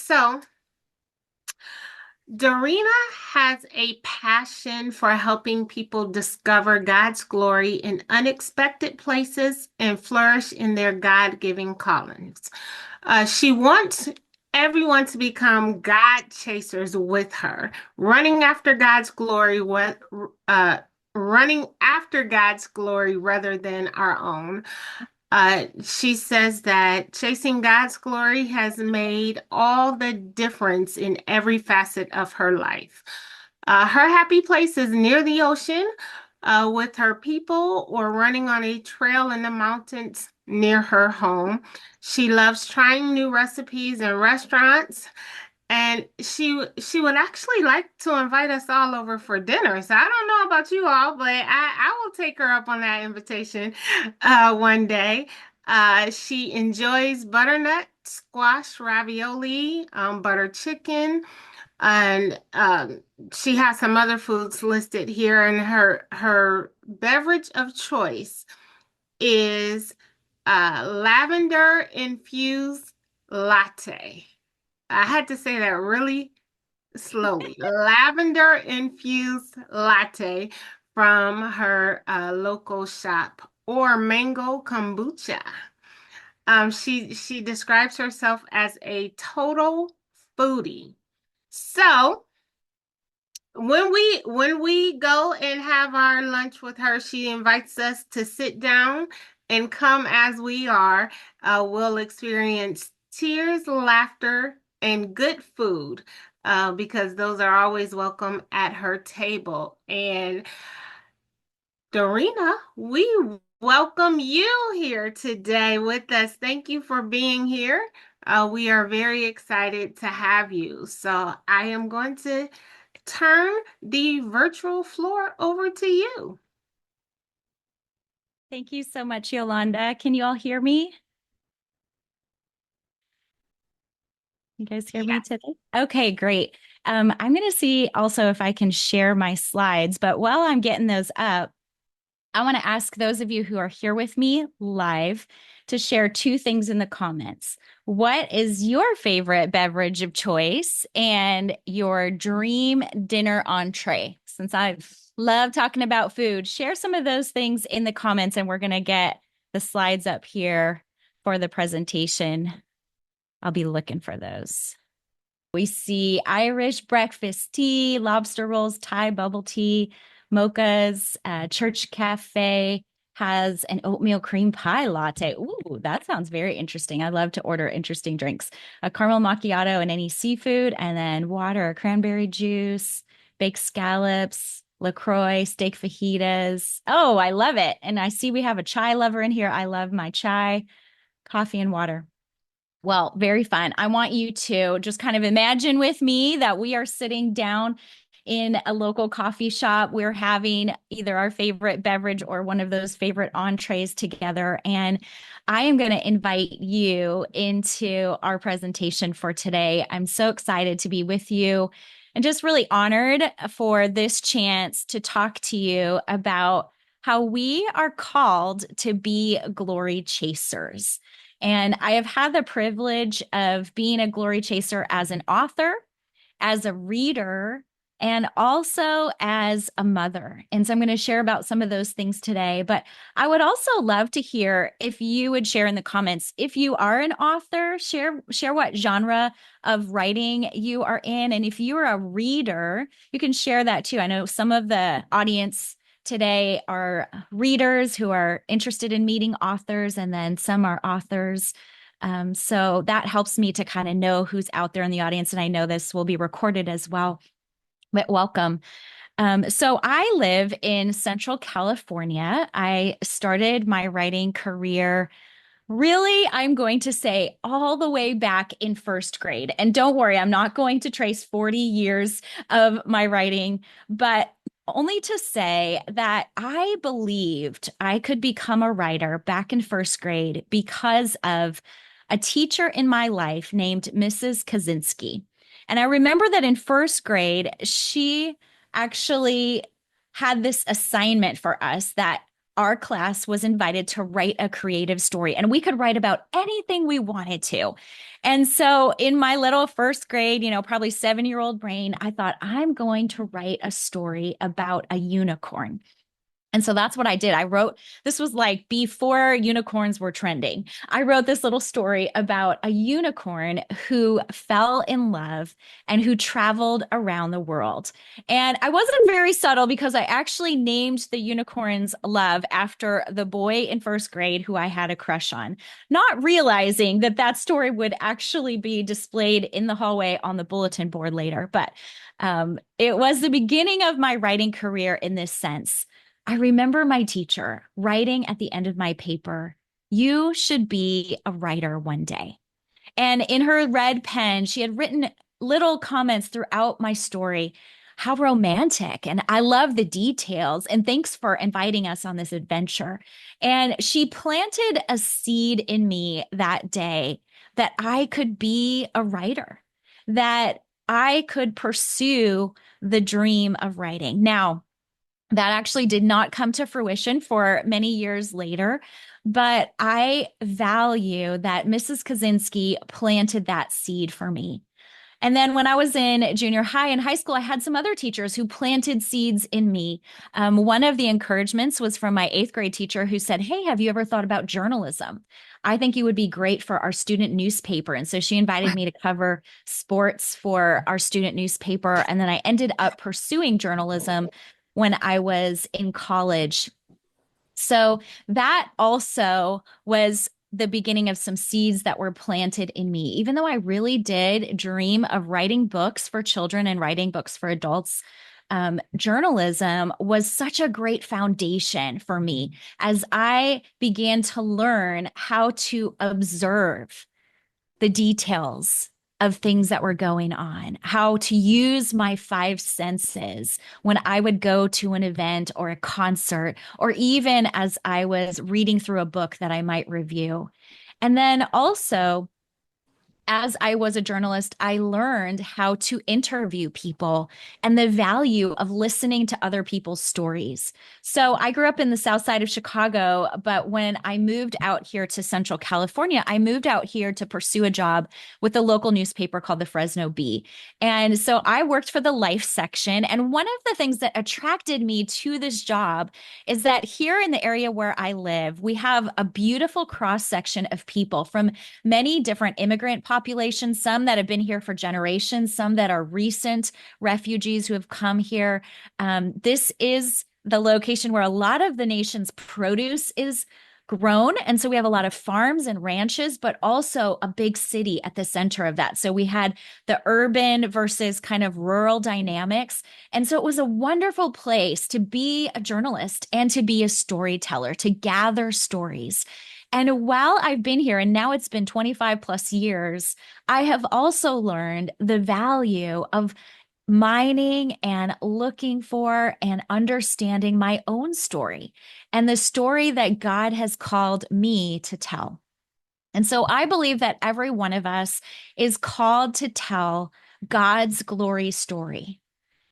So Dorina has a passion for helping people discover God's glory in unexpected places and flourish in their God-given callings. She wants everyone to become God chasers with her, running after God's glory, uh, running after God's glory rather than our own. She says that chasing God's glory has made all the difference in every facet of her life. Her happy place is near the ocean, with her people or running on a trail in the mountains near her home. She loves trying new recipes in restaurants, and she would actually like to invite us all over for dinner. So I don't know about you all, but I will take her up on that invitation one day. She enjoys butternut squash ravioli, butter chicken, and she has some other foods listed here. And her beverage of choice is lavender infused latte. I had to say that really slowly. Lavender infused latte from her local shop, or mango kombucha. She describes herself as a total foodie. So when we go and have our lunch with her, she invites us to sit down and come as we are. We'll experience tears, laughter, and good food, because those are always welcome at her table. And Dorina, we welcome you here today with us. Thank you for being here. We are very excited to have you. So I am going to turn the virtual floor over to you. Thank you so much, Yolanda. Can you all hear me? You guys hear me today? Okay, great. I'm going to see also if I can share my slides, but while I'm getting those up, I want to ask those of you who are here with me live to share two things in the comments. What is your favorite beverage of choice and your dream dinner entree? Since I love talking about food, share some of those things in the comments, and we're going to get the slides up here for the presentation. I'll be looking for those. We see Irish breakfast tea, lobster rolls, Thai bubble tea, mochas, Church Cafe has an oatmeal cream pie latte. Ooh, that sounds very interesting. I love to order interesting drinks. A caramel macchiato and any seafood, and then water, cranberry juice, baked scallops, LaCroix, steak fajitas. Oh, I love it. And I see we have a chai lover in here. I love my chai, coffee, and water. Well, very fun. I want you to just kind of imagine with me that we are sitting down in a local coffee shop. We're having either our favorite beverage or one of those favorite entrees together. And I am going to invite you into our presentation for today. I'm so excited to be with you and just really honored for this chance to talk to you about how we are called to be glory chasers. And I have had the privilege of being a glory chaser as an author, as a reader, and also as a mother. And so I'm going to share about some of those things today. But I would also love to hear if you would share in the comments, if you are an author, share what genre of writing you are in. And if you're a reader, you can share that too. I know some of the audience today are readers who are interested in meeting authors, and then some are authors. So that helps me to kind of know who's out there in the audience. And I know this will be recorded as well, but welcome. So I live in Central California. I started my writing career, really, I'm going to say all the way back in first grade. And don't worry, I'm not going to trace 40 years of my writing, but only to say that I believed I could become a writer back in first grade because of a teacher in my life named Mrs. Kaczynski. And I remember that in first grade, she actually had this assignment for us that our class was invited to write a creative story, and we could write about anything we wanted to. And so in my little first grade, probably 7-year-old brain, I thought, I'm going to write a story about a unicorn. And so that's what I did. This was like before unicorns were trending. I wrote this little story about a unicorn who fell in love and who traveled around the world. And I wasn't very subtle because I actually named the unicorn's love after the boy in first grade who I had a crush on, not realizing that that story would actually be displayed in the hallway on the bulletin board later. But it was the beginning of my writing career in this sense. I remember my teacher writing at the end of my paper, "You should be a writer one day." And in her red pen, she had written little comments throughout my story. How romantic. And I love the details. And thanks for inviting us on this adventure. And she planted a seed in me that day that I could be a writer, that I could pursue the dream of writing. Now, that actually did not come to fruition for many years later, but I value that Mrs. Kaczynski planted that seed for me. And then when I was in junior high and high school, I had some other teachers who planted seeds in me. One of the encouragements was from my 8th grade teacher who said, "Hey, have you ever thought about journalism? I think you would be great for our student newspaper." And so she invited me to cover sports for our student newspaper. And then I ended up pursuing journalism when I was in college. So that also was the beginning of some seeds that were planted in me. Even though I really did dream of writing books for children and writing books for adults, journalism was such a great foundation for me as I began to learn how to observe the details of things that were going on, how to use my 5 senses when I would go to an event or a concert, or even as I was reading through a book that I might review. And then also, as I was a journalist, I learned how to interview people and the value of listening to other people's stories. So I grew up in the South Side of Chicago, but when I moved out here to Central California, I moved out here to pursue a job with a local newspaper called the Fresno Bee. And so I worked for the life section. And one of the things that attracted me to this job is that here in the area where I live, we have a beautiful cross section of people from many different immigrant populations, some that have been here for generations, some that are recent refugees who have come here. This is the location where a lot of the nation's produce is grown. And so we have a lot of farms and ranches, but also a big city at the center of that. So we had the urban versus kind of rural dynamics. And so it was a wonderful place to be a journalist and to be a storyteller, to gather stories. And while I've been here, and now it's been 25 plus years, I have also learned the value of mining and looking for and understanding my own story and the story that God has called me to tell. And so I believe that every one of us is called to tell God's glory story.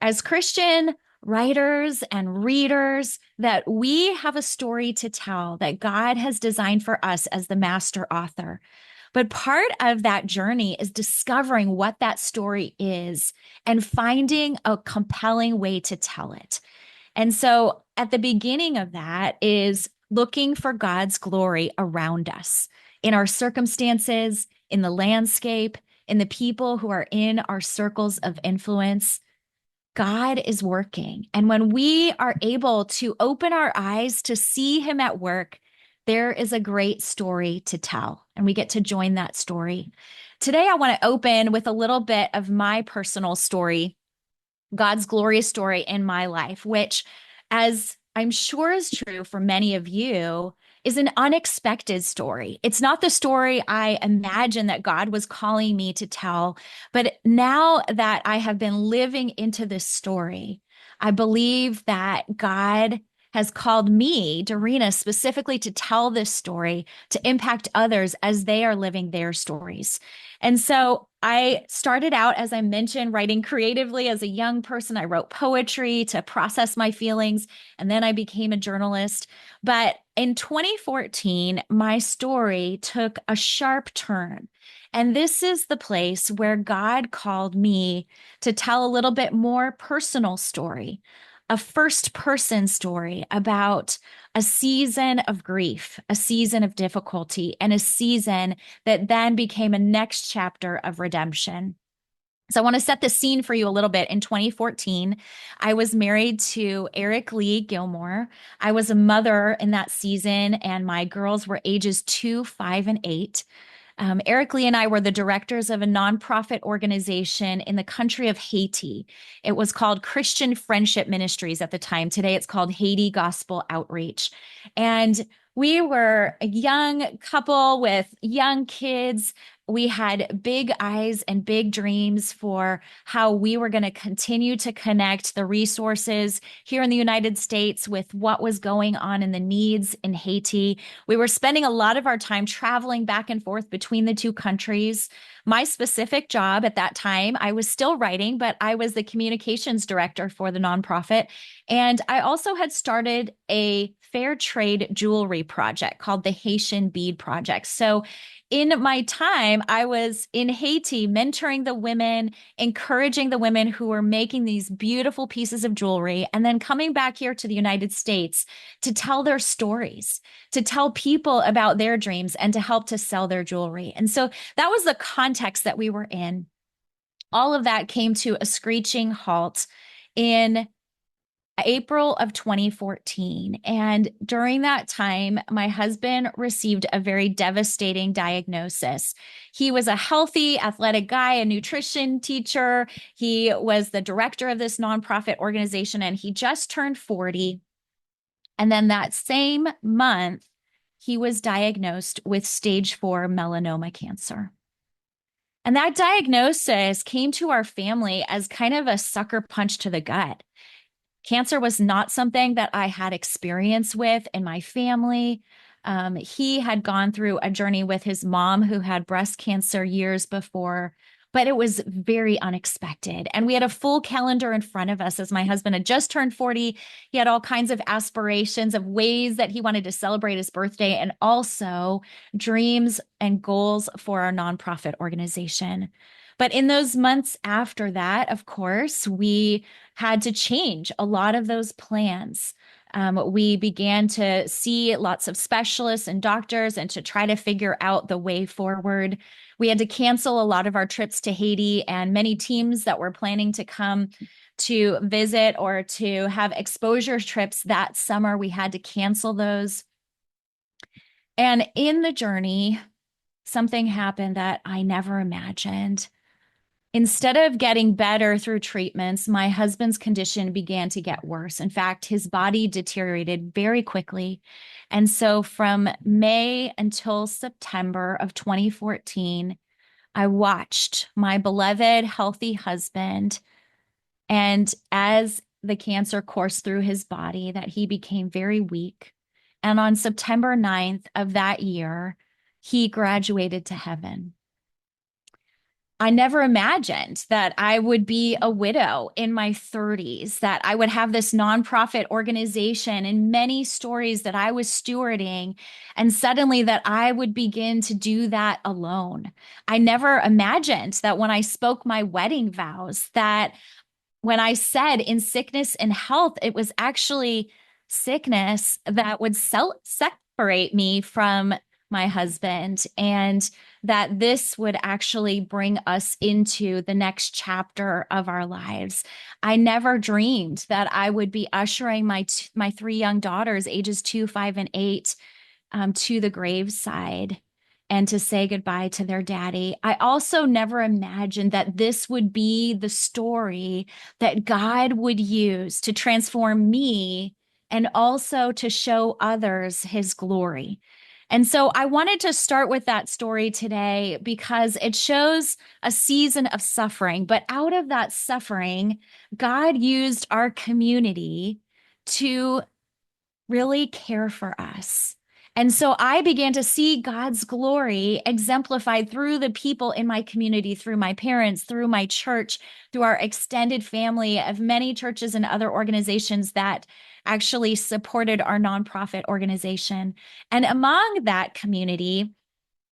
As Christian writers and readers, that we have a story to tell that God has designed for us as the master author. But part of that journey is discovering what that story is and finding a compelling way to tell it. And so at the beginning of that is looking for God's glory around us, in our circumstances, in the landscape, in the people who are in our circles of influence. God is working. And when we are able to open our eyes to see him at work, there is a great story to tell, and we get to join that story. Today, I want to open with a little bit of my personal story, God's glorious story in my life, which, as I'm sure is true for many of you, is an unexpected story. It's not the story I imagined that God was calling me to tell, but now that I have been living into this story, I believe that God has called me, Dorina, specifically to tell this story to impact others as they are living their stories. And so I started out, as I mentioned, writing creatively as a young person. I wrote poetry to process my feelings, and then I became a journalist. But in 2014, my story took a sharp turn. And this is the place where God called me to tell a little bit more personal story, a first person story about a season of grief, a season of difficulty, and a season that then became a next chapter of redemption. So I want to set the scene for you a little bit. In 2014, I was married to Eric Lee Gilmore. I was a mother in that season, and my girls were ages 2, 5, and 8. Eric Lee and I were the directors of a nonprofit organization in the country of Haiti. It was called Christian Friendship Ministries at the time. Today it's called Haiti Gospel Outreach. And we were a young couple with young kids. We had big eyes and big dreams for how we were going to continue to connect the resources here in the United States with what was going on in the needs in Haiti. We were spending a lot of our time traveling back and forth between the two countries. My specific job at that time, I was still writing, but I was the communications director for the nonprofit. And I also had started a fair trade jewelry project called the Haitian Bead Project. So in my time, I was in Haiti mentoring the women, encouraging the women who were making these beautiful pieces of jewelry, and then coming back here to the United States to tell their stories, to tell people about their dreams, and to help to sell their jewelry. And so that was the context that we were in. All of that came to a screeching halt in April of 2014. And during that time, my husband received a very devastating diagnosis. He was a healthy, athletic guy, a nutrition teacher. He was the director of this nonprofit organization, and he just turned 40. And then that same month, he was diagnosed with stage 4 melanoma cancer. And that diagnosis came to our family as kind of a sucker punch to the gut. Cancer was not something that I had experience with in my family. He had gone through a journey with his mom who had breast cancer years before, but it was very unexpected. And we had a full calendar in front of us as my husband had just turned 40. He had all kinds of aspirations of ways that he wanted to celebrate his birthday and also dreams and goals for our nonprofit organization. But in those months after that, of course, we had to change a lot of those plans. We began to see lots of specialists and doctors and to try to figure out the way forward. We had to cancel a lot of our trips to Haiti, and many teams that were planning to come to visit or to have exposure trips that summer, we had to cancel those. And in the journey, something happened that I never imagined. Instead of getting better through treatments, my husband's condition began to get worse. In fact, his body deteriorated very quickly. And so from May until September of 2014, I watched my beloved, healthy husband. And as the cancer coursed through his body, that he became very weak. And on September 9th of that year, he graduated to heaven. I never imagined that I would be a widow in my 30s, that I would have this nonprofit organization and many stories that I was stewarding, and suddenly that I would begin to do that alone. I never imagined that when I spoke my wedding vows, that when I said in sickness and health, it was actually sickness that would separate me from my husband, and that this would actually bring us into the next chapter of our lives. I never dreamed that I would be ushering my three young daughters, ages 2, 5, and 8, to the graveside and to say goodbye to their daddy. I also never imagined that this would be the story that God would use to transform me and also to show others his glory. And so I wanted to start with that story today because it shows a season of suffering. But out of that suffering, God used our community to really care for us. And so I began to see God's glory exemplified through the people in my community, through my parents, through my church, through our extended family of many churches and other organizations that actually supported our nonprofit organization. And among that community,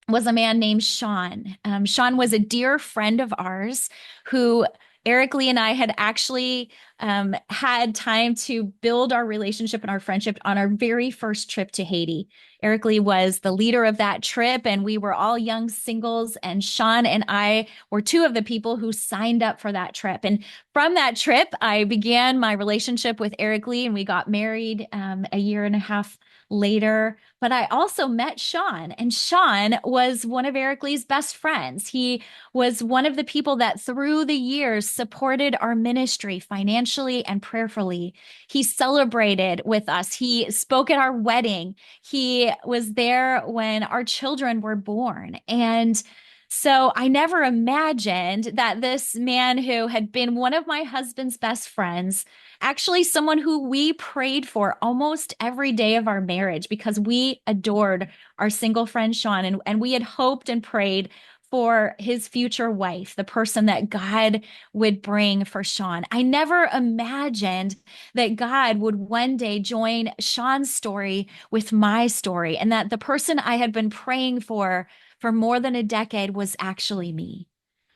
was a man named Sean. Sean was a dear friend of ours who Eric Lee and I had actually had time to build our relationship and our friendship on our very first trip to Haiti. Eric Lee was the leader of that trip, and we were all young singles. And Sean and I were two of the people who signed up for that trip. And from that trip, I began my relationship with Eric Lee, and we got married a year and a half later. But I also met Sean, and Sean was one of Eric Lee's best friends. He was one of the people that through the years supported our ministry financially and prayerfully. He celebrated with us. He spoke at our wedding. He was there when our children were born. And so I never imagined that this man who had been one of my husband's best friends, actually someone who we prayed for almost every day of our marriage because we adored our single friend Sean, and we had hoped and prayed for his future wife, the person that God would bring for Sean. I never imagined that God would one day join Sean's story with my story, and that the person I had been praying for more than a decade was actually me.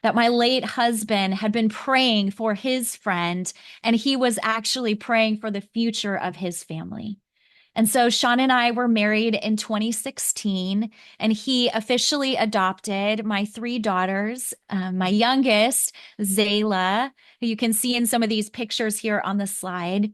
That my late husband had been praying for his friend, and he was actually praying for the future of his family. And so Sean and I were married in 2016, and he officially adopted my three daughters. My youngest, Zayla, who you can see in some of these pictures here on the slide.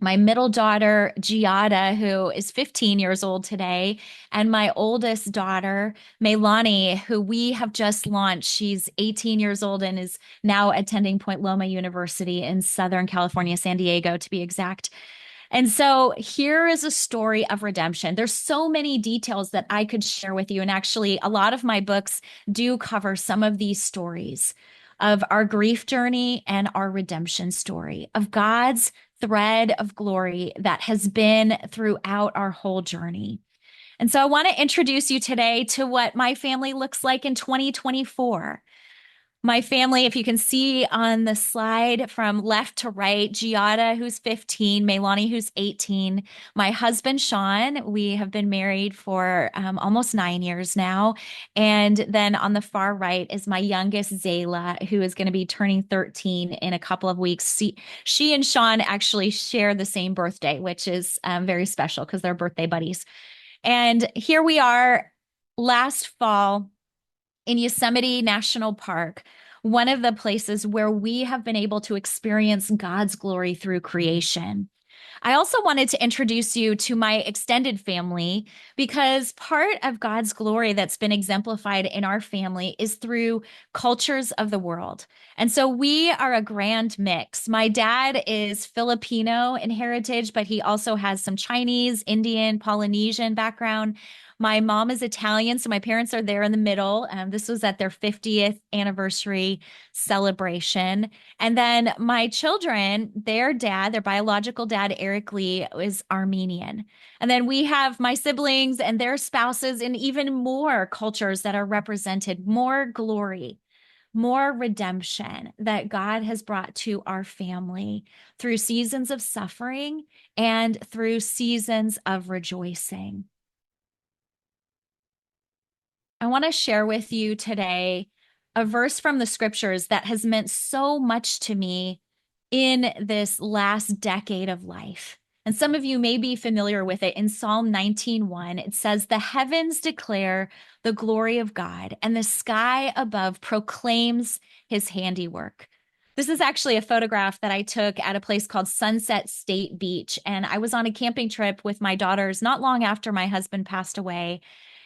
My middle daughter, Giada, who is 15 years old today, and my oldest daughter, Melani, who we have just launched. She's 18 years old and is now attending Point Loma University in Southern California, San Diego, to be exact. And so here is a story of redemption. There's so many details that I could share with you. And actually, a lot of my books do cover some of these stories of our grief journey and our redemption story, of God's thread of glory that has been throughout our whole journey. And so I want to introduce you today to what my family looks like in 2024. My family, if you can see on the slide from left to right, Giada, who's 15, Melani, who's 18, my husband, Sean, we have been married for almost 9 years now. And then on the far right is my youngest, Zayla, who is going to be turning 13 in a couple of weeks. She and Sean actually share the same birthday, which is very special because they're birthday buddies. And here we are last fall in Yosemite National Park, one of the places where we have been able to experience God's glory through creation. I also wanted to introduce you to my extended family because part of God's glory that's been exemplified in our family is through cultures of the world. And so we are a grand mix. My dad is Filipino in heritage, but he also has some Chinese, Indian, Polynesian background. My mom is Italian, so my parents are there in the middle. This was at their 50th anniversary celebration. And then my children, their dad, their biological dad, Eric Lee, is Armenian. And then we have my siblings and their spouses in even more cultures that are represented, more glory, more redemption that God has brought to our family through seasons of suffering and through seasons of rejoicing. I want to share with you today a verse from the scriptures that has meant so much to me in this last decade of life. And some of you may be familiar with it. In Psalm 19:1, it says, "The heavens declare the glory of God, and the sky above proclaims his handiwork." This is actually a photograph that I took at a place called Sunset State Beach. And I was on a camping trip with my daughters not long after my husband passed away.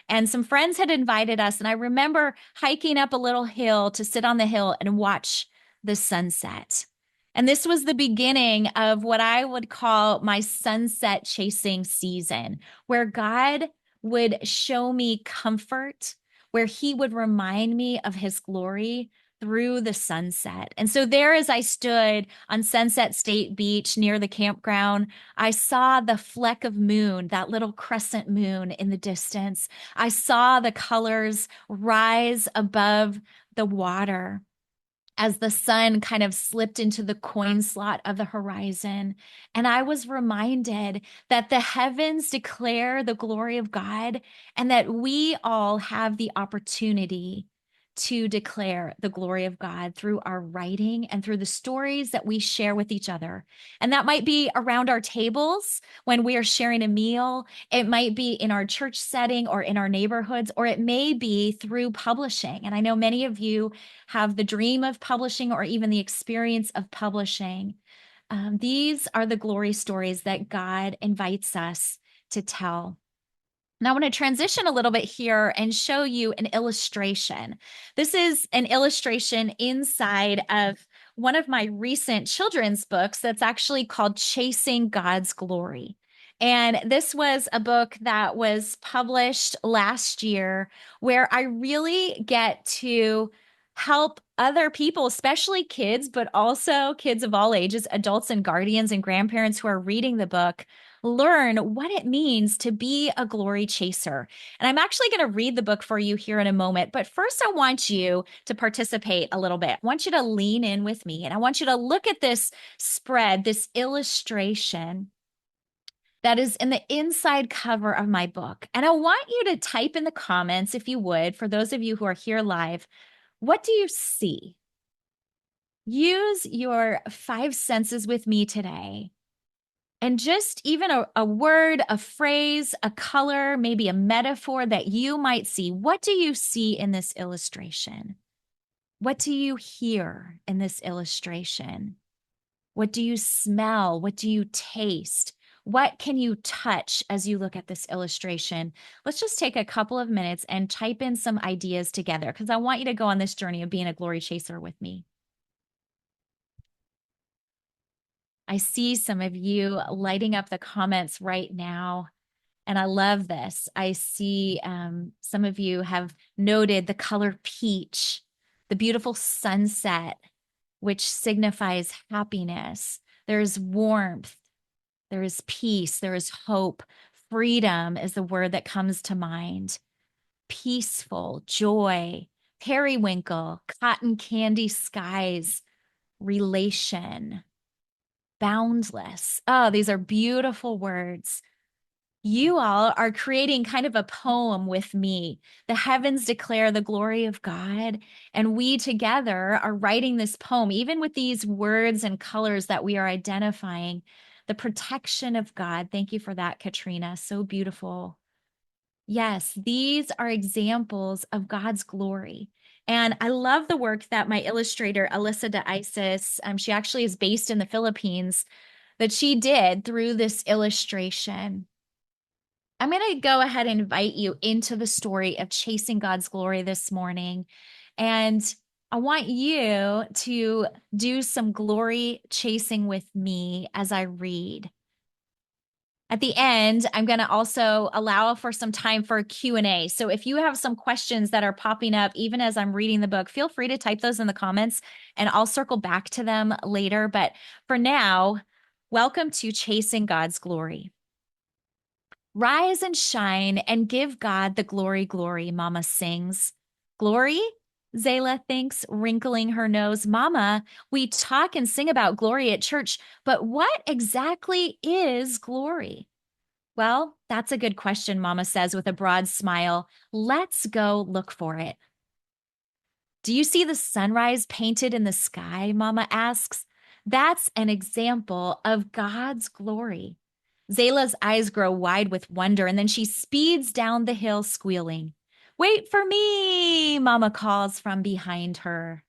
And some friends had invited us. And I remember hiking up a little hill to sit on the hill and watch the sunset. And this was the beginning of what I would call my sunset chasing season, where God would show me comfort, where he would remind me of his glory through the sunset. And so there, as I stood on Sunset State Beach near the campground, I saw the fleck of moon, that little crescent moon in the distance. I saw the colors rise above the water as the sun kind of slipped into the coin slot of the horizon. And I was reminded that the heavens declare the glory of God and that we all have the opportunity to declare the glory of God through our writing and through the stories that we share with each other. And that might be around our tables when we are sharing a meal. It might be in our church setting or in our neighborhoods, or it may be through publishing. And I know many of you have the dream of publishing or even the experience of publishing. These are the glory stories that God invites us to tell. Now, I want to transition a little bit here and show you an illustration. This is an illustration inside of one of my recent children's books that's actually called Chasing God's Glory. And this was a book that was published last year where I really get to help other people, especially kids, but also kids of all ages, adults and guardians and grandparents who are reading the book, learn what it means to be a glory chaser. And I'm actually going to read the book for you here in a moment. But first, I want you to participate a little bit. I want you to lean in with me, and I want you to look at this spread, this illustration that is in the inside cover of my book. And I want you to type in the comments, if you would, for those of you who are here live, what do you see? Use your five senses with me today. And just even a word, a phrase, a color, maybe a metaphor that you might see. What do you see in this illustration? What do you hear in this illustration? What do you smell? What do you taste? What can you touch as you look at this illustration? Let's just take a couple of minutes and type in some ideas together, because I want you to go on this journey of being a glory chaser with me. I see some of you lighting up the comments right now, and I love this. I see some of you have noted the color peach, the beautiful sunset, which signifies happiness. There's warmth, there is peace, there is hope. Freedom is the word that comes to mind. Peaceful, joy, periwinkle, cotton candy skies, relation, boundless. Oh, these are beautiful words. You all are creating kind of a poem with me. The heavens declare the glory of God, and we together are writing this poem, even with these words and colors that we are identifying. The protection of God. Thank you for that, Katrina. So beautiful. Yes, these are examples of God's glory. And I love the work that my illustrator, Alyssa de Isis, she actually is based in the Philippines, that she did through this illustration. I'm going to go ahead and invite you into the story of Chasing God's Glory this morning. And I want you to do some glory chasing with me as I read. At the end, I'm going to also allow for some time for a Q&A. So if you have some questions that are popping up, even as I'm reading the book, feel free to type those in the comments and I'll circle back to them later. But for now, welcome to Chasing God's Glory. Rise and shine and give God the glory, glory, Mama sings. Glory? Zayla thinks, wrinkling her nose. Mama, we talk and sing about glory at church, but what exactly is glory? Well, that's a good question, Mama says with a broad smile. Let's go look for it. Do you see the sunrise painted in the sky? Mama asks. That's an example of God's glory. Zayla's eyes grow wide with wonder, and then she speeds down the hill squealing. Wait for me, Mama calls from behind her.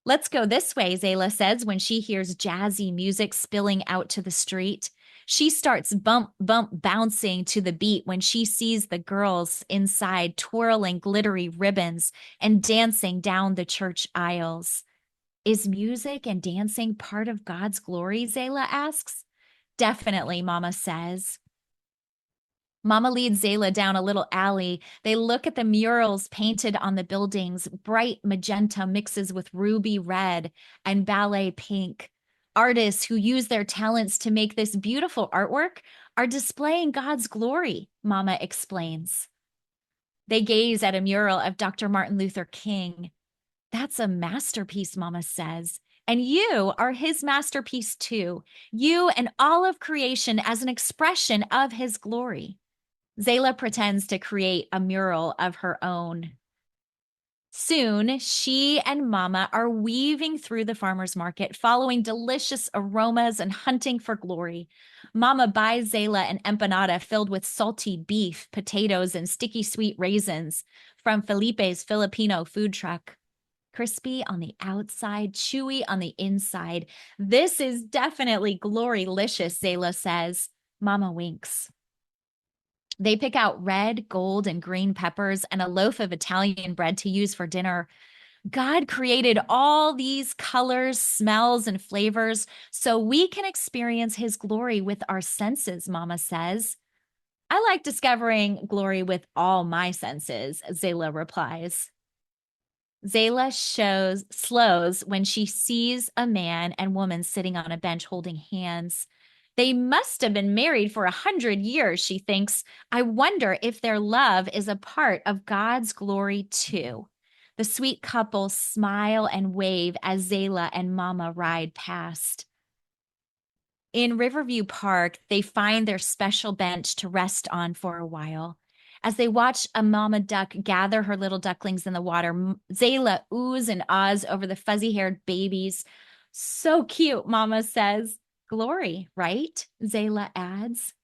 Let's go this way, Zayla says when she hears jazzy music spilling out to the street. She starts bump, bump, bouncing to the beat when she sees the girls inside twirling glittery ribbons and dancing down the church aisles. Is music and dancing part of God's glory? Zayla asks. Definitely, Mama says. Mama leads Zayla down a little alley. They look at the murals painted on the buildings. Bright magenta mixes with ruby red and ballet pink. Artists who use their talents to make this beautiful artwork are displaying God's glory, Mama explains. They gaze at a mural of Dr. Martin Luther King. That's a masterpiece, Mama says. And you are his masterpiece too. You and all of creation as an expression of his glory. Zayla pretends to create a mural of her own. Soon, she and Mama are weaving through the farmer's market, following delicious aromas and hunting for glory. Mama buys Zayla an empanada filled with salty beef, potatoes, and sticky sweet raisins from Felipe's Filipino food truck. Crispy on the outside, chewy on the inside. This is definitely glory-licious, Zayla says. Mama winks. They pick out red, gold, and green peppers and a loaf of Italian bread to use for dinner. God created all these colors, smells, and flavors so we can experience his glory with our senses, Mama says. I like discovering glory with all my senses, Zayla replies. Zayla slows when she sees a man and woman sitting on a bench holding hands. They must have been married for 100 years, she thinks. I wonder if their love is a part of God's glory too. The sweet couple smile and wave as Zayla and Mama ride past. In Riverview Park, they find their special bench to rest on for a while. As they watch a mama duck gather her little ducklings in the water, Zayla oohs and ahs over the fuzzy-haired babies. So cute, Mama says. Glory, right? Zayla adds.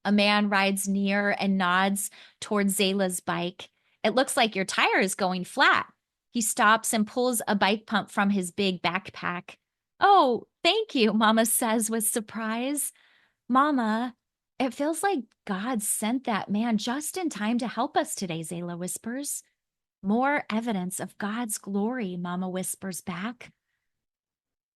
A man rides near and nods towards Zayla's bike. It looks like your tire is going flat. He stops and pulls a bike pump from his big backpack. Oh, thank you, Mama says with surprise. Mama, it feels like God sent that man just in time to help us today, Zayla whispers. More evidence of God's glory, Mama whispers back.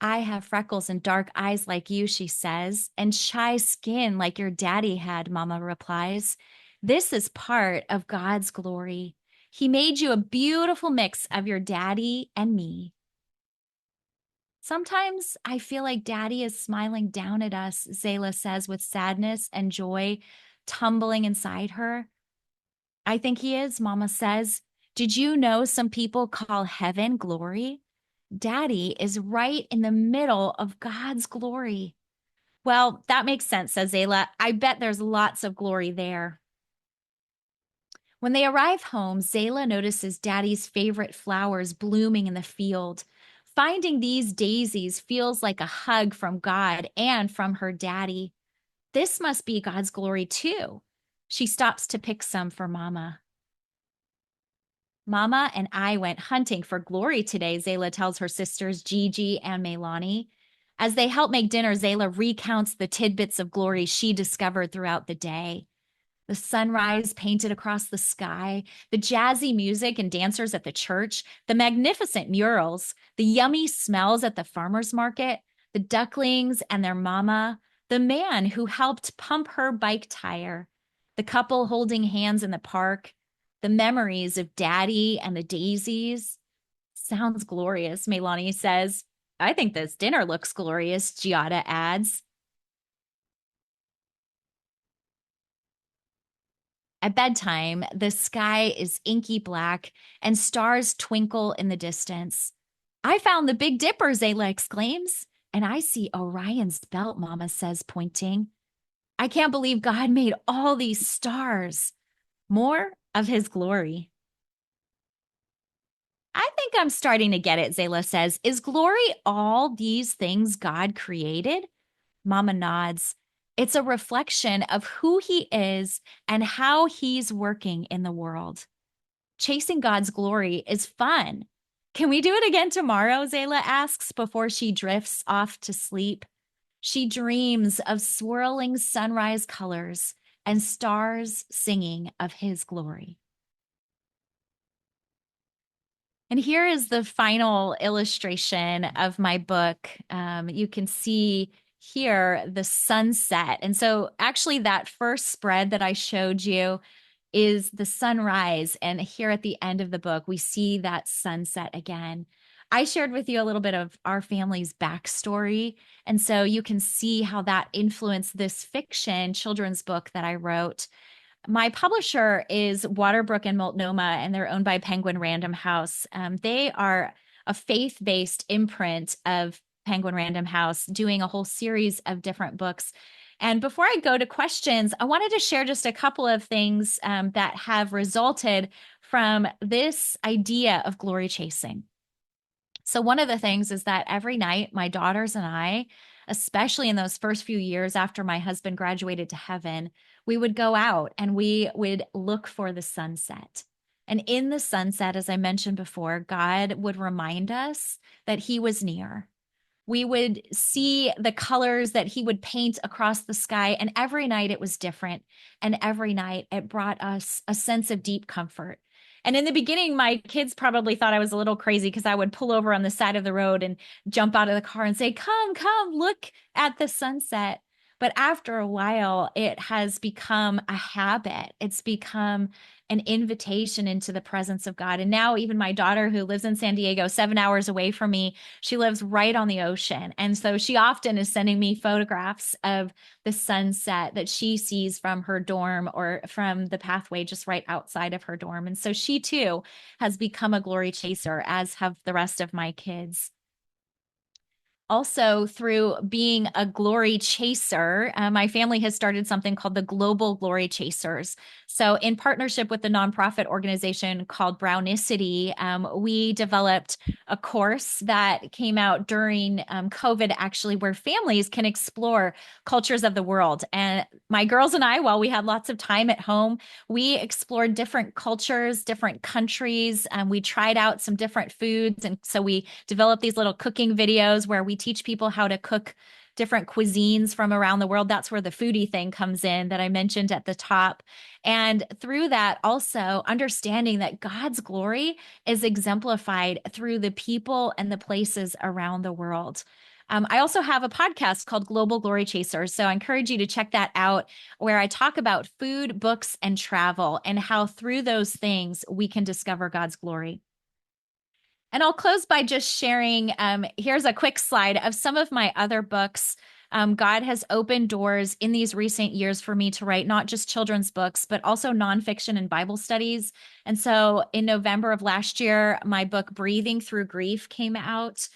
I have freckles and dark eyes like you, she says, and shy skin like your daddy had, Mama replies. This is part of God's glory. He made you a beautiful mix of your daddy and me. Sometimes I feel like Daddy is smiling down at us, Zayla says with sadness and joy tumbling inside her. I think he is, Mama says. Did you know some people call heaven glory? Daddy is right in the middle of God's glory. Well, that makes sense, says Zayla. I bet there's lots of glory there. When they arrive home, Zayla notices Daddy's favorite flowers blooming in the field. Finding these daisies feels like a hug from God and from her daddy. This must be God's glory too. She stops to pick some for Mama. Mama and I went hunting for glory today, Zayla tells her sisters Gigi and Meilani. As they help make dinner, Zayla recounts the tidbits of glory she discovered throughout the day. The sunrise painted across the sky, the jazzy music and dancers at the church, the magnificent murals, the yummy smells at the farmer's market, the ducklings and their mama, the man who helped pump her bike tire, the couple holding hands in the park, the memories of Daddy and the daisies. Sounds glorious, Meilani says. I think this dinner looks glorious, Giada adds. At bedtime, the sky is inky black and stars twinkle in the distance. I found the Big Dipper, Zayla exclaims. And I see Orion's belt, Mama says, pointing. I can't believe God made all these stars. More of his glory. I think I'm starting to get it, Zayla says. Is glory all these things God created? Mama nods. It's a reflection of who he is and how he's working in the world. Chasing God's glory is fun. Can we do it again tomorrow? Zayla asks before she drifts off to sleep. She dreams of swirling sunrise colors and stars singing of his glory. And here is the final illustration of my book. You can see here the sunset. And so actually that first spread that I showed you is the sunrise. And here at the end of the book, we see that sunset again. I shared with you a little bit of our family's backstory. And so you can see how that influenced this fiction children's book that I wrote. My publisher is Waterbrook and Multnomah, and they're owned by Penguin Random House. They are a faith-based imprint of Penguin Random House, doing a whole series of different books. And before I go to questions, I wanted to share just a couple of things that have resulted from this idea of glory chasing. So, one of the things is that every night, my daughters and I, especially in those first few years after my husband graduated to heaven, we would go out and we would look for the sunset. And in the sunset, as I mentioned before, God would remind us that He was near. We would see the colors that He would paint across the sky. And every night it was different. And every night it brought us a sense of deep comfort. And in the beginning, my kids probably thought I was a little crazy because I would pull over on the side of the road and jump out of the car and say, "Come, come, look at the sunset." But after a while, it has become a habit. It's become an invitation into the presence of God. And now, even my daughter, who lives in San Diego, 7 hours away from me, she lives right on the ocean. And so she often is sending me photographs of the sunset that she sees from her dorm or from the pathway just right outside of her dorm. And so she too has become a glory chaser, as have the rest of my kids. Also, through being a glory chaser, my family has started something called the Global Glory Chasers. So, in partnership with the nonprofit organization called Brownicity, we developed a course that came out during COVID, actually, where families can explore cultures of the world. And my girls and I, while we had lots of time at home, we explored different cultures, different countries. We tried out some different foods. And so we developed these little cooking videos where we teach people how to cook different cuisines from around the world. That's where the foodie thing comes in that I mentioned at the top. And through that, also understanding that God's glory is exemplified through the people and the places around the world. I also have a podcast called Global Glory Chasers. So I encourage you to check that out, where I talk about food, books, and travel, and how through those things we can discover God's glory. And I'll close by just sharing, here's a quick slide of some of my other books. God has opened doors in these recent years for me to write not just children's books, but also nonfiction and Bible studies. And so in November of last year, my book, Breathing Through Grief, came out.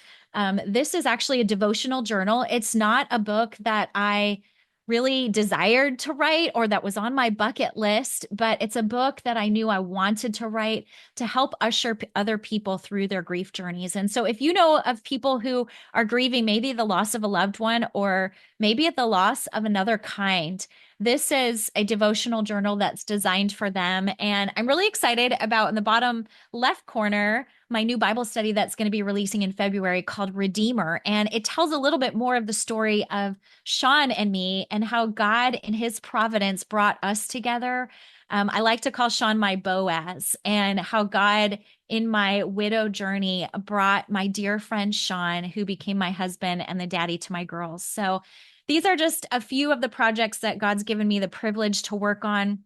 This is actually a devotional journal. It's not a book that I really desired to write or that was on my bucket list, but it's a book that I knew I wanted to write to help usher other people through their grief journeys. And so if you know of people who are grieving maybe the loss of a loved one or maybe at the loss of another kind, this is a devotional journal that's designed for them. And I'm really excited about, in the bottom left corner, my new Bible study that's going to be releasing in February called Redeemer. And it tells a little bit more of the story of Sean and me and how God in His providence brought us together. I like to call Sean my Boaz, and how God in my widow journey brought my dear friend Sean, who became my husband and the daddy to my girls. So these are just a few of the projects that God's given me the privilege to work on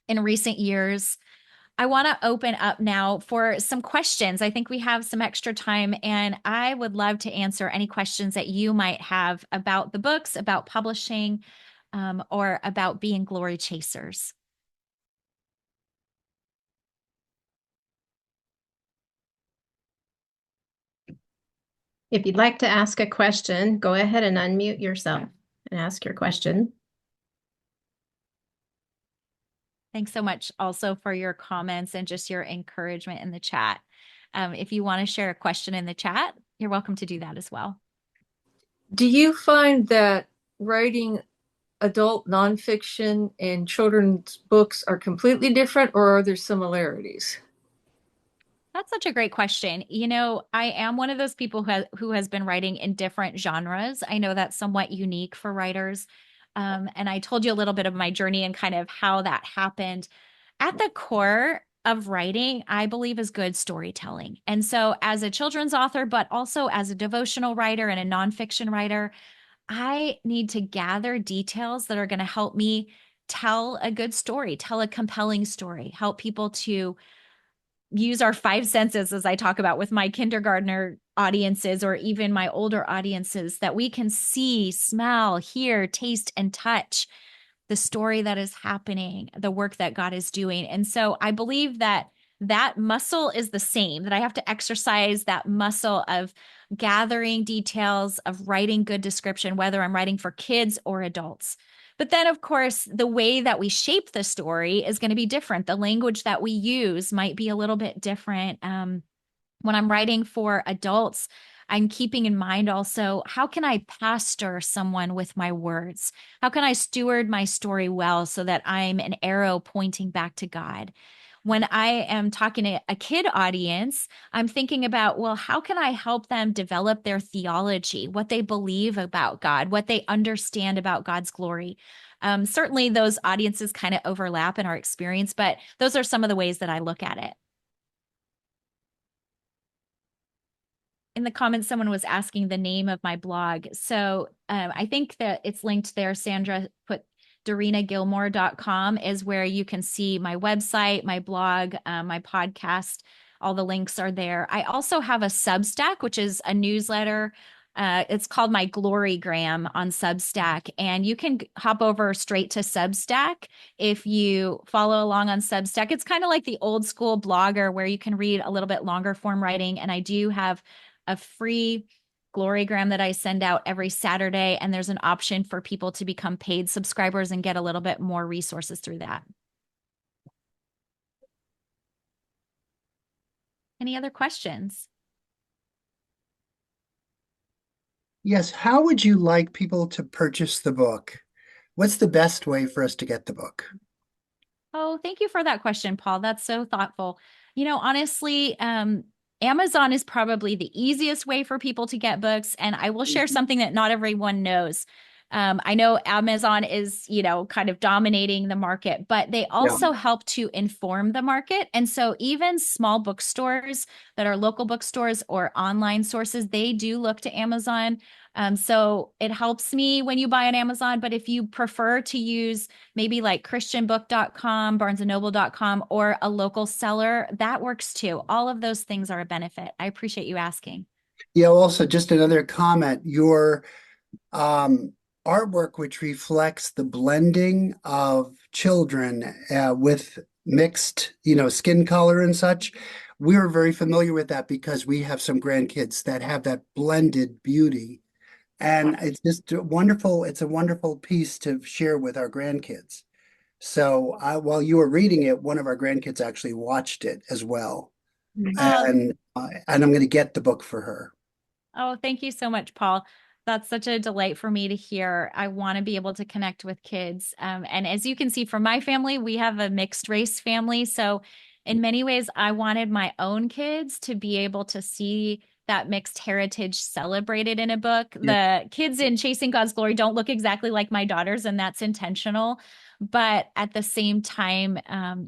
in recent years. I want to open up now for some questions. I think we have some extra time, and I would love to answer any questions that you might have about the books, about publishing, or about being glory chasers. If you'd like to ask a question, go ahead and unmute yourself and ask your question. Thanks so much also for your comments and just your encouragement in the chat. If you want to share a question in the chat, you're welcome to do that as well. Do you find that writing adult nonfiction and children's books are completely different, or are there similarities? That's such a great question. You know, I am one of those people who has been writing in different genres. I know that's somewhat unique for writers. And I told you a little bit of my journey and kind of how that happened. At the core of writing, I believe, is good storytelling. And so, as a children's author, but also as a devotional writer and a nonfiction writer, I need to gather details that are going to help me tell a good story, tell a compelling story, help people to use our five senses, as I talk about with my kindergartner audiences or even my older audiences, that we can see, smell, hear, taste, and touch the story that is happening, the work that God is doing. And so I believe that that muscle is the same, that I have to exercise that muscle of gathering details, of writing good description, whether I'm writing for kids or adults. But then, of course, the way that we shape the story is going to be different. The language that we use might be a little bit different. When I'm writing for adults, I'm keeping in mind also, how can I pastor someone with my words? How can I steward my story well so that I'm an arrow pointing back to God? When I am talking to a kid audience, I'm thinking about, well, how can I help them develop their theology, what they believe about God, what they understand about God's glory? Certainly, those audiences kind of overlap in our experience, but those are some of the ways that I look at it. In the comments, someone was asking the name of my blog. So I think that it's linked there. Sandra put DorinaGilmore.com is where you can see my website, my blog, my podcast. All the links are there. I also have a Substack, which is a newsletter. It's called my Glorygram on Substack. And you can hop over straight to Substack if you follow along on Substack. It's kind of like the old school blogger where you can read a little bit longer form writing. And I do have a free Glorygram that I send out every Saturday. And there's an option for people to become paid subscribers and get a little bit more resources through that. Any other questions? Yes. How would you like people to purchase the book? What's the best way for us to get the book? Oh, thank you for that question, Paul. That's so thoughtful. Honestly, Amazon is probably the easiest way for people to get books. And I will share something that not everyone knows. I know Amazon is, kind of dominating the market, but they also help to inform the market. And so even small bookstores that are local bookstores or online sources, they do look to Amazon. So it helps me when you buy on Amazon. But if you prefer to use maybe like christianbook.com, barnesandnoble.com, or a local seller, that works too. All of those things are a benefit. I appreciate you asking. Yeah, also just another comment. Your artwork, which reflects the blending of children with mixed, skin color and such. We're very familiar with that because we have some grandkids that have that blended beauty. And it's just wonderful. It's a wonderful piece to share with our grandkids. So while you were reading it, one of our grandkids actually watched it as well. Oh, And I'm going to get the book for her. Oh, thank you so much, Paul. That's such a delight for me to hear. I want to be able to connect with kids. And as you can see from my family, we have a mixed race family. So, in many ways, I wanted my own kids to be able to see that mixed heritage celebrated in a book. Yeah. The kids in Chasing God's Glory don't look exactly like my daughters, and that's intentional. But at the same time,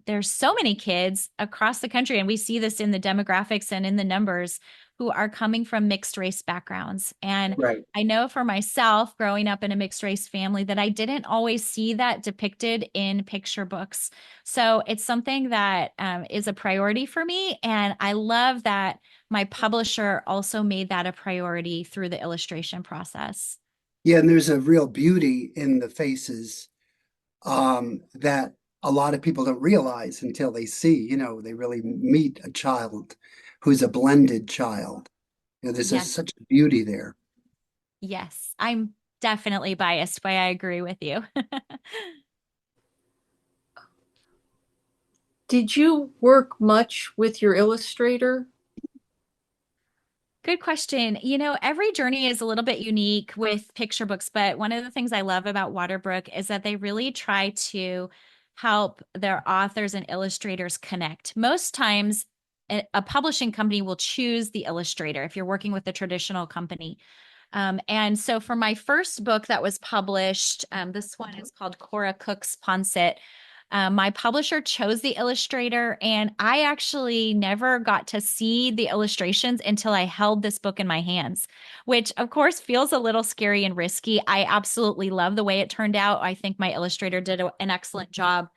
there's so many kids across the country, and we see this in the demographics and in the numbers who are coming from mixed race backgrounds. And Right. I know for myself, growing up in a mixed race family, that I didn't always see that depicted in picture books. So it's something that is a priority for me. And I love that my publisher also made that a priority through the illustration process. Yeah, and there's a real beauty in the faces that a lot of people don't realize until they see, they really meet a child who's a blended child. There's Yes. such a beauty there. Yes. I'm definitely biased, but I agree with you. Did you work much with your illustrator? Good question. Every journey is a little bit unique with picture books, but one of the things I love about Waterbrook is that they really try to help their authors and illustrators connect. Most times, a publishing company will choose the illustrator if you're working with a traditional company. And so for my first book that was published, this one is called Cora Cook's Ponset. My publisher chose the illustrator, and I actually never got to see the illustrations until I held this book in my hands, which of course feels a little scary and risky. I absolutely love the way it turned out. I think my illustrator did an excellent job.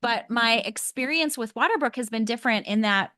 But my experience with Waterbrook has been different in that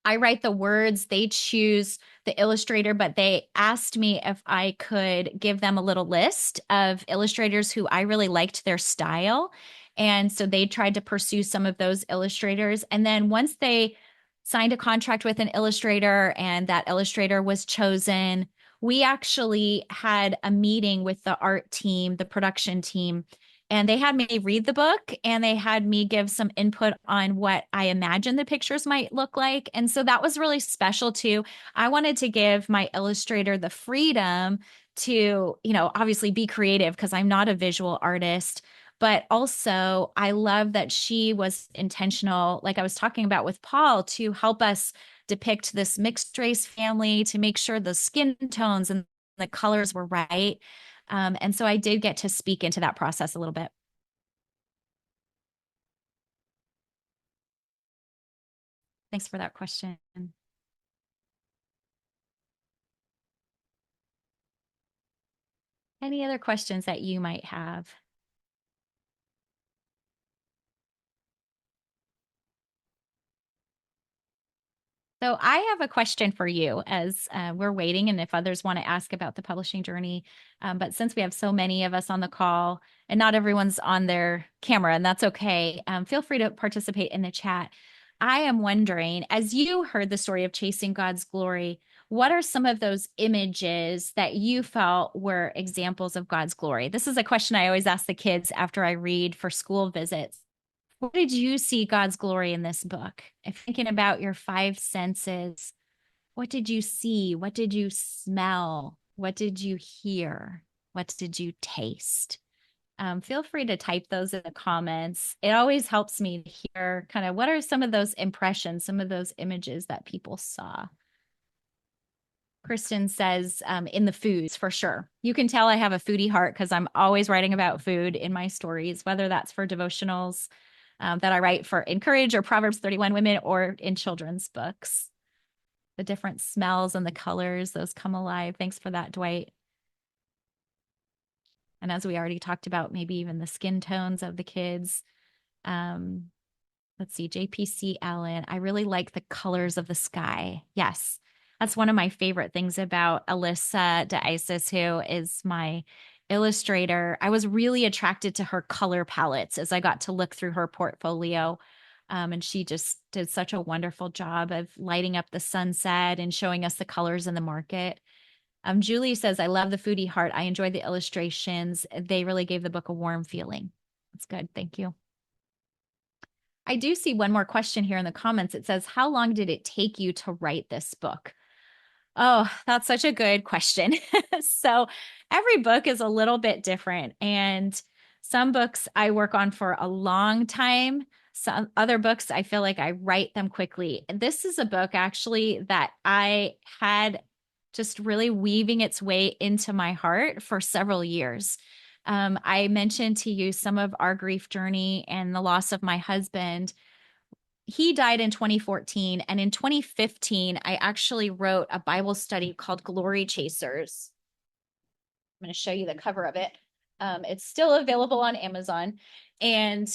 I write the words, they choose the illustrator, but they asked me if I could give them a little list of illustrators who I really liked their style. And so they tried to pursue some of those illustrators. And then once they signed a contract with an illustrator and that illustrator was chosen, we actually had a meeting with the art team, the production team, and they had me read the book and they had me give some input on what I imagine the pictures might look like. And so that was really special too. I wanted to give my illustrator the freedom to, obviously be creative because I'm not a visual artist. But also, I love that she was intentional, like I was talking about with Paul, to help us depict this mixed race family, to make sure the skin tones and the colors were right. And so I did get to speak into that process a little bit. Thanks for that question. Any other questions that you might have? So I have a question for you as we're waiting, and if others want to ask about the publishing journey. But since we have so many of us on the call and not everyone's on their camera, and that's okay, feel free to participate in the chat. I am wondering, as you heard the story of chasing God's glory, what are some of those images that you felt were examples of God's glory? This is a question I always ask the kids after I read for school visits. What did you see God's glory in this book? If thinking about your five senses, what did you see? What did you smell? What did you hear? What did you taste? Feel free to type those in the comments. It always helps me to hear kind of what are some of those impressions, some of those images that people saw. Kristen says in the foods for sure. You can tell I have a foodie heart because I'm always writing about food in my stories, whether that's for devotionals that I write for Encourage or Proverbs 31 Women or in children's books. The different smells and the colors, those come alive. Thanks for that, Dwight. And as we already talked about, maybe even the skin tones of the kids. Let's see, JPC Allen. I really like the colors of the sky. Yes, that's one of my favorite things about Alyssa DeIsis, who is my illustrator. I was really attracted to her color palettes as I got to look through her portfolio. And she just did such a wonderful job of lighting up the sunset and showing us the colors in the market. Julie says, I love the foodie heart. I enjoy the illustrations. They really gave the book a warm feeling. That's good. Thank you. I do see one more question here in the comments. It says, how long did it take you to write this book? Oh, that's such a good question. So every book is a little bit different. And some books I work on for a long time. Some other books, I feel like I write them quickly. This is a book actually that I had just really weaving its way into my heart for several years. I mentioned to you some of our grief journey and the loss of my husband. He died in 2014. And in 2015, I actually wrote a Bible study called Glory Chasers. I'm going to show you the cover of it. It's still available on Amazon. And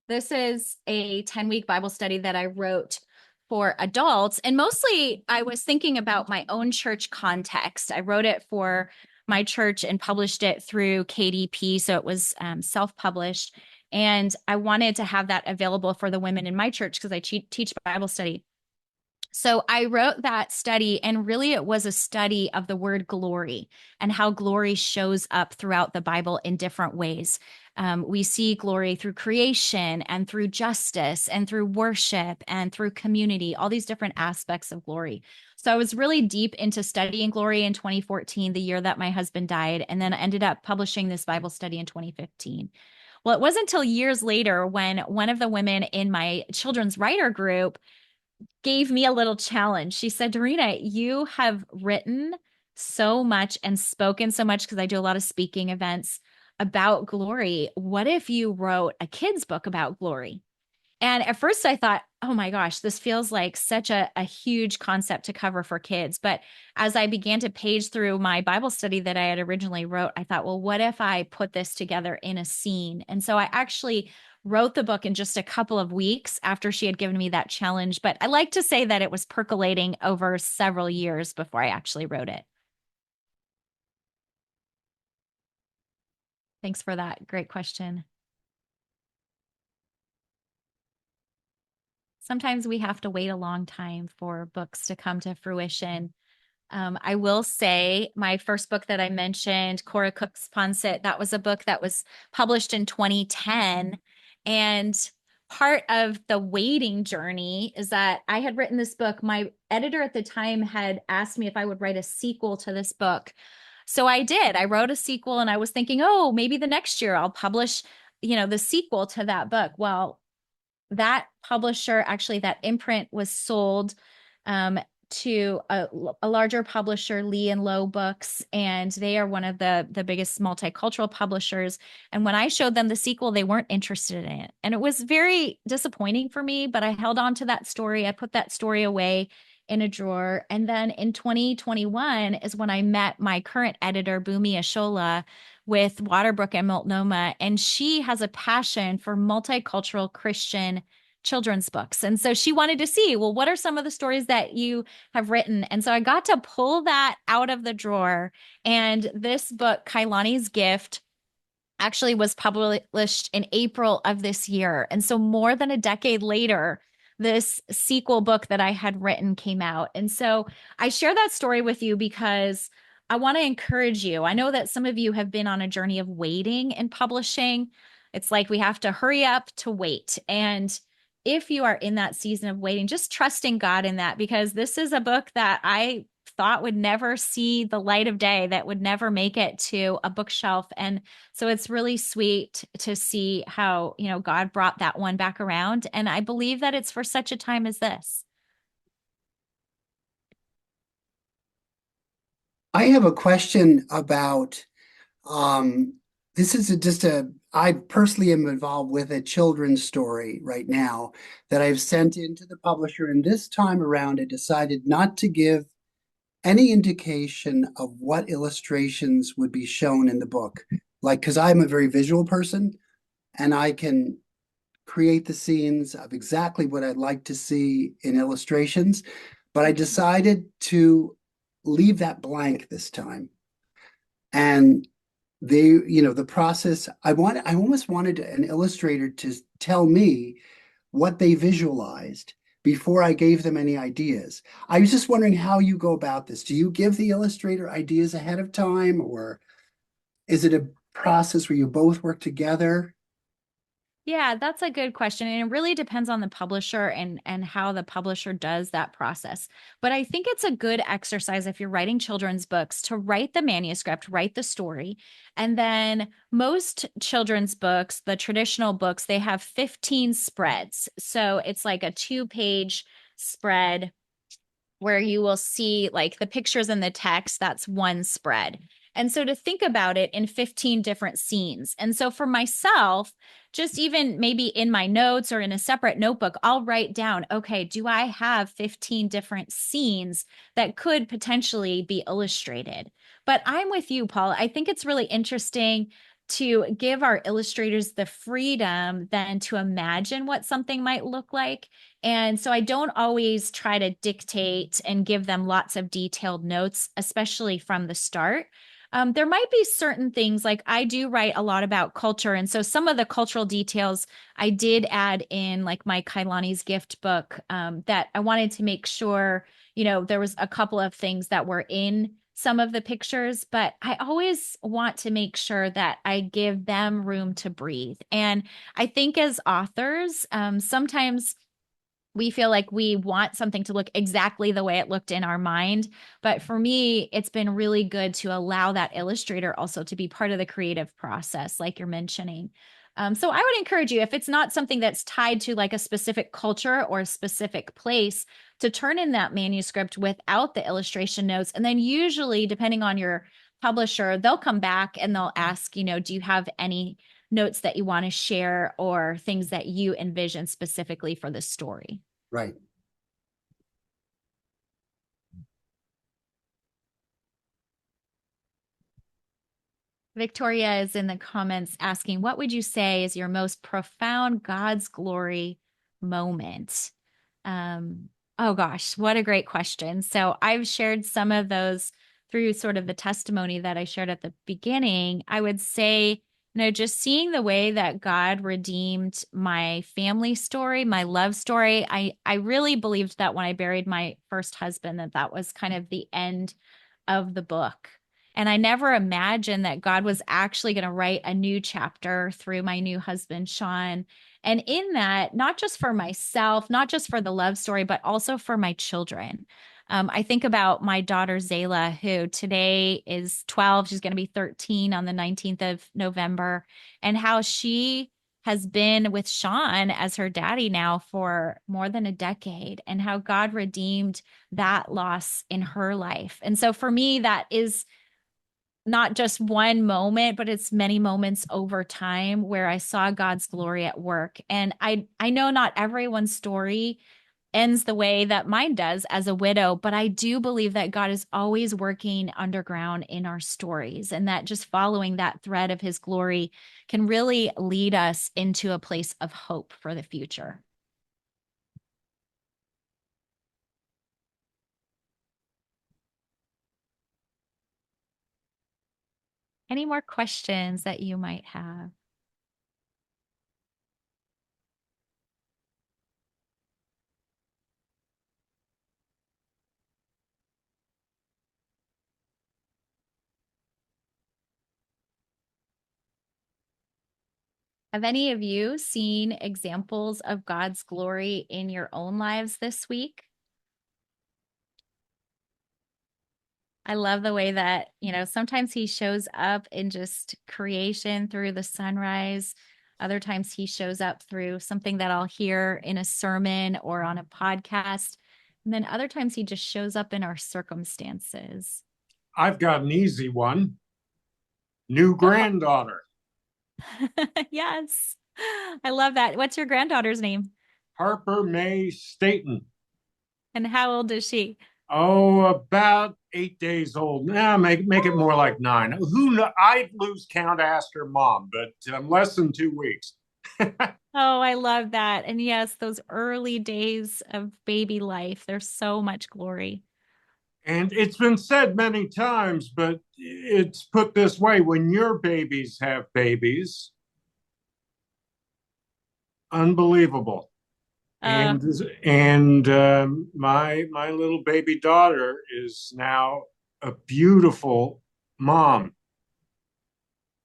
this is a 10-week Bible study that I wrote for adults. And mostly I was thinking about my own church context. I wrote it for my church and published it through KDP. So it was self-published. And I wanted to have that available for the women in my church because I teach Bible study. So I wrote that study, and really it was a study of the word glory and how glory shows up throughout the Bible in different ways. We see glory through creation and through justice and through worship and through community, all these different aspects of glory. So I was really deep into studying glory in 2014, the year that my husband died, and then I ended up publishing this Bible study in 2015. Well, it wasn't until years later when one of the women in my children's writer group gave me a little challenge. She said, Dorina, you have written so much and spoken so much because I do a lot of speaking events. about glory. What if you wrote a kid's book about glory? And at first I thought, oh my gosh, this feels like such a huge concept to cover for kids. But as I began to page through my Bible study that I had originally wrote, I thought, well, what if I put this together in a scene? And so I actually wrote the book in just a couple of weeks after she had given me that challenge. But I like to say that it was percolating over several years before I actually wrote it. Thanks for that. Great question. Sometimes we have to wait a long time for books to come to fruition. I will say my first book that I mentioned, Cora Cook's Ponset, that was a book that was published in 2010. And part of the waiting journey is that I had written this book. My editor at the time had asked me if I would write a sequel to this book. So I did. I wrote a sequel and I was thinking, oh, maybe the next year I'll publish, the sequel to that book. Well, that publisher, actually, that imprint was sold to a larger publisher, Lee and Low Books, and they are one of the biggest multicultural publishers. And when I showed them the sequel, they weren't interested in it. And it was very disappointing for me, but I held on to that story. I put that story away in a drawer. And then in 2021 is when I met my current editor, Bumi Ashola, with Waterbrook and Multnomah, and she has a passion for multicultural Christian children's books. And so she wanted to see, well, what are some of the stories that you have written? And so I got to pull that out of the drawer. And this book, Kailani's Gift, actually was published in April of this year. And so more than a decade later, this sequel book that I had written came out. And so I share that story with you because I want to encourage you. I know that some of you have been on a journey of waiting in publishing. It's like we have to hurry up to wait. And if you are in that season of waiting, just trusting God in that, because this is a book that I thought would never see the light of day, that would never make it to a bookshelf. And so it's really sweet to see how, God brought that one back around. And I believe that it's for such a time as this. I have a question about this is I personally am involved with a children's story right now that I've sent into the publisher, and this time around I decided not to give any indication of what illustrations would be shown in the book. Like, because I'm a very visual person and I can create the scenes of exactly what I'd like to see in illustrations, but I decided to leave that blank this time. And the process, I almost wanted an illustrator to tell me what they visualized before I gave them any ideas. I was just wondering how you go about this. Do you give the illustrator ideas ahead of time, or is it a process where you both work together? Yeah, that's a good question. And it really depends on the publisher and how the publisher does that process. But I think it's a good exercise if you're writing children's books to write the manuscript, write the story. And then most children's books, the traditional books, they have 15 spreads. So it's like a 2-page spread where you will see like the pictures and the text. That's one spread. And so to think about it in 15 different scenes. And so for myself, just even maybe in my notes or in a separate notebook, I'll write down, okay, do I have 15 different scenes that could potentially be illustrated? But I'm with you, Paul. I think it's really interesting to give our illustrators the freedom then to imagine what something might look like. And so I don't always try to dictate and give them lots of detailed notes, especially from the start. There might be certain things, like I do write a lot about culture. And so some of the cultural details I did add in, like my Kailani's Gift book, that I wanted to make sure, there was a couple of things that were in some of the pictures, but I always want to make sure that I give them room to breathe. And I think as authors, sometimes we feel like we want something to look exactly the way it looked in our mind. But for me, it's been really good to allow that illustrator also to be part of the creative process, like you're mentioning. So I would encourage you, if it's not something that's tied to like a specific culture or a specific place, to turn in that manuscript without the illustration notes. And then usually, depending on your publisher, they'll come back and they'll ask, do you have any notes that you want to share or things that you envision specifically for the story? Right. Victoria is in the comments asking, what would you say is your most profound God's glory moment? Oh gosh, what a great question. So I've shared some of those through sort of the testimony that I shared at the beginning. I would say, just seeing the way that God redeemed my family story, my love story. I really believed that when I buried my first husband, that was kind of the end of the book. And I never imagined that God was actually going to write a new chapter through my new husband, Sean. And in that, not just for myself, not just for the love story, but also for my children. I think about my daughter, Zayla, who today is 12. She's going to be 13 on the 19th of November, and how she has been with Sean as her daddy now for more than a decade, and how God redeemed that loss in her life. And so for me, that is not just one moment, but it's many moments over time where I saw God's glory at work. And I know not everyone's story ends the way that mine does as a widow, but I do believe that God is always working underground in our stories, and that just following that thread of his glory can really lead us into a place of hope for the future. Any more questions that you might have? Have any of you seen examples of God's glory in your own lives this week? I love the way that, sometimes he shows up in just creation through the sunrise. Other times he shows up through something that I'll hear in a sermon or on a podcast. And then other times he just shows up in our circumstances. I've got an easy one. New granddaughter. Yes. I love that. What's your granddaughter's name? Harper May Staten. And how old is she? Oh, about 8 days old. Now make it more like 9. Who know? I'd lose count, ask her mom, but less than 2 weeks. Oh, I love that. And yes, those early days of baby life, there's so much glory. And it's been said many times, but it's put this way: when your babies have babies, unbelievable. And my little baby daughter is now a beautiful mom.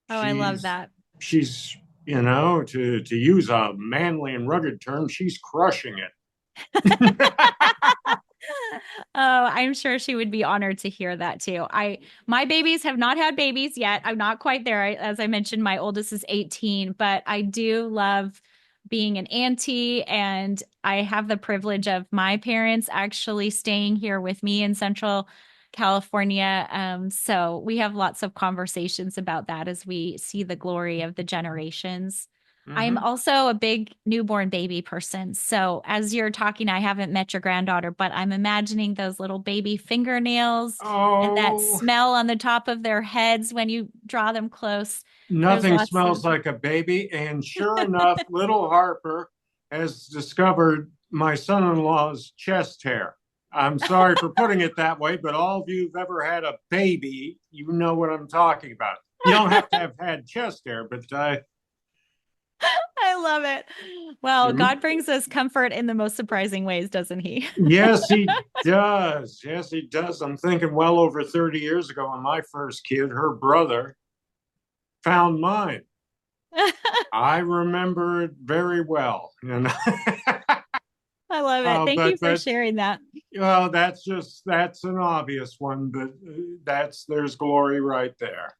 I love that. She's, to use a manly and rugged term, she's crushing it. Oh, I'm sure she would be honored to hear that too. My babies have not had babies yet. I'm not quite there. As I mentioned, my oldest is 18, but I do love being an auntie, and I have the privilege of my parents actually staying here with me in Central California. So we have lots of conversations about that as we see the glory of the generations. I'm also a big newborn baby person. So as you're talking, I haven't met your granddaughter, but I'm imagining those little baby fingernails and that smell on the top of their heads when you draw them close. Nothing smells like a baby. And sure enough, little Harper has discovered my son-in-law's chest hair. I'm sorry for putting it that way, but all of you who've ever had a baby, you know what I'm talking about. You don't have to have had chest hair, but I love it. Well, God brings us comfort in the most surprising ways, doesn't he? Yes, he does. Yes, he does. I'm thinking well over 30 years ago when my first kid, her brother, found mine. I remember it very well. I love it. Thank you for sharing that. Well, that's an obvious one, but there's glory right there.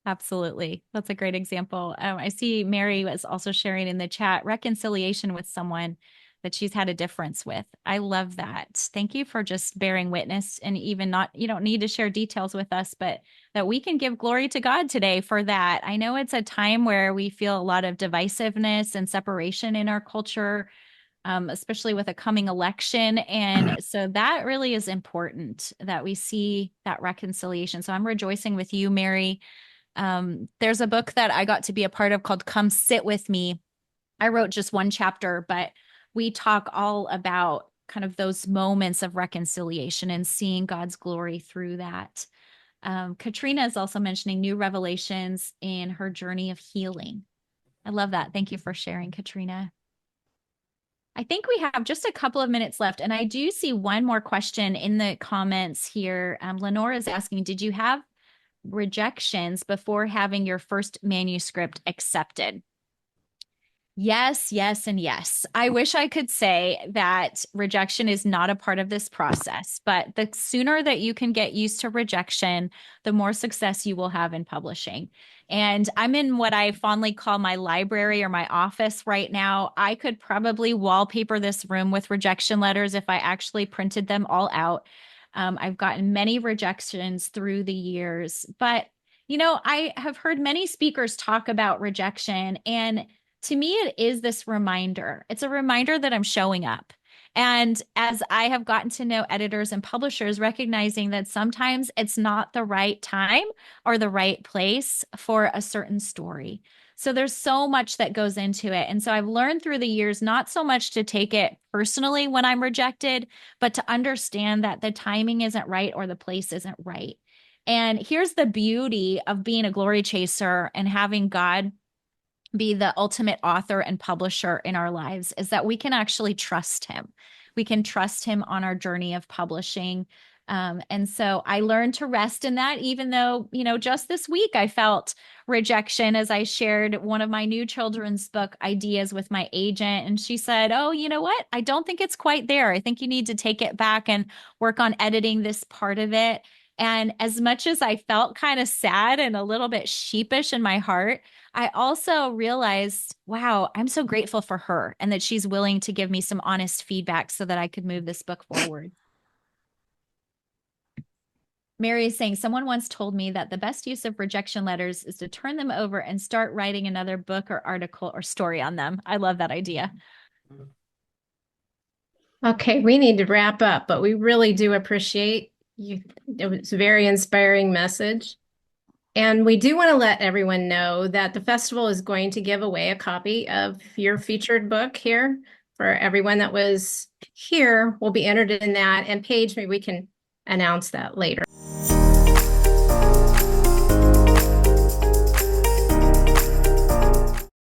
Absolutely. That's a great example. I see Mary was also sharing in the chat reconciliation with someone that she's had a difference with. I love that. Thank you for just bearing witness, and even not, you don't need to share details with us, but that we can give glory to God today for that. I know it's a time where we feel a lot of divisiveness and separation in our culture, especially with a coming election. And so that really is important that we see that reconciliation. So I'm rejoicing with you, Mary. There's a book that I got to be a part of called Come Sit With Me. I wrote just one chapter, but we talk all about kind of those moments of reconciliation and seeing God's glory through that. Katrina is also mentioning new revelations in her journey of healing. I love that. Thank you for sharing, Katrina. I think we have just a couple of minutes left, and I do see one more question in the comments here. Lenore is asking, did you have rejections before having your first manuscript accepted? Yes, yes, and yes. I wish I could say that rejection is not a part of this process, but the sooner that you can get used to rejection, the more success you will have in publishing. And I'm in what I fondly call my library or my office right now. I could probably wallpaper this room with rejection letters if I actually printed them all out. I've gotten many rejections through the years, but I have heard many speakers talk about rejection, and to me, it is this reminder. It's a reminder that I'm showing up. And as I have gotten to know editors and publishers, recognizing that sometimes it's not the right time or the right place for a certain story. So there's so much that goes into it. And so I've learned through the years not so much to take it personally when I'm rejected, but to understand that the timing isn't right or the place isn't right. And here's the beauty of being a glory chaser and having God be the ultimate author and publisher in our lives, is that we can actually trust him. We can trust him on our journey of publishing. And so I learned to rest in that, even though, just this week I felt rejection as I shared one of my new children's book ideas with my agent. And she said, oh, you know what? I don't think it's quite there. I think you need to take it back and work on editing this part of it. And as much as I felt kind of sad and a little bit sheepish in my heart, I also realized, wow, I'm so grateful for her and that she's willing to give me some honest feedback so that I could move this book forward. Mary is saying, someone once told me that the best use of rejection letters is to turn them over and start writing another book or article or story on them. I love that idea. Okay, we need to wrap up, but we really do appreciate you. It was a very inspiring message. And we do want to let everyone know that the festival is going to give away a copy of your featured book here for everyone that was here will be entered in that. And Paige, maybe we can announce that later.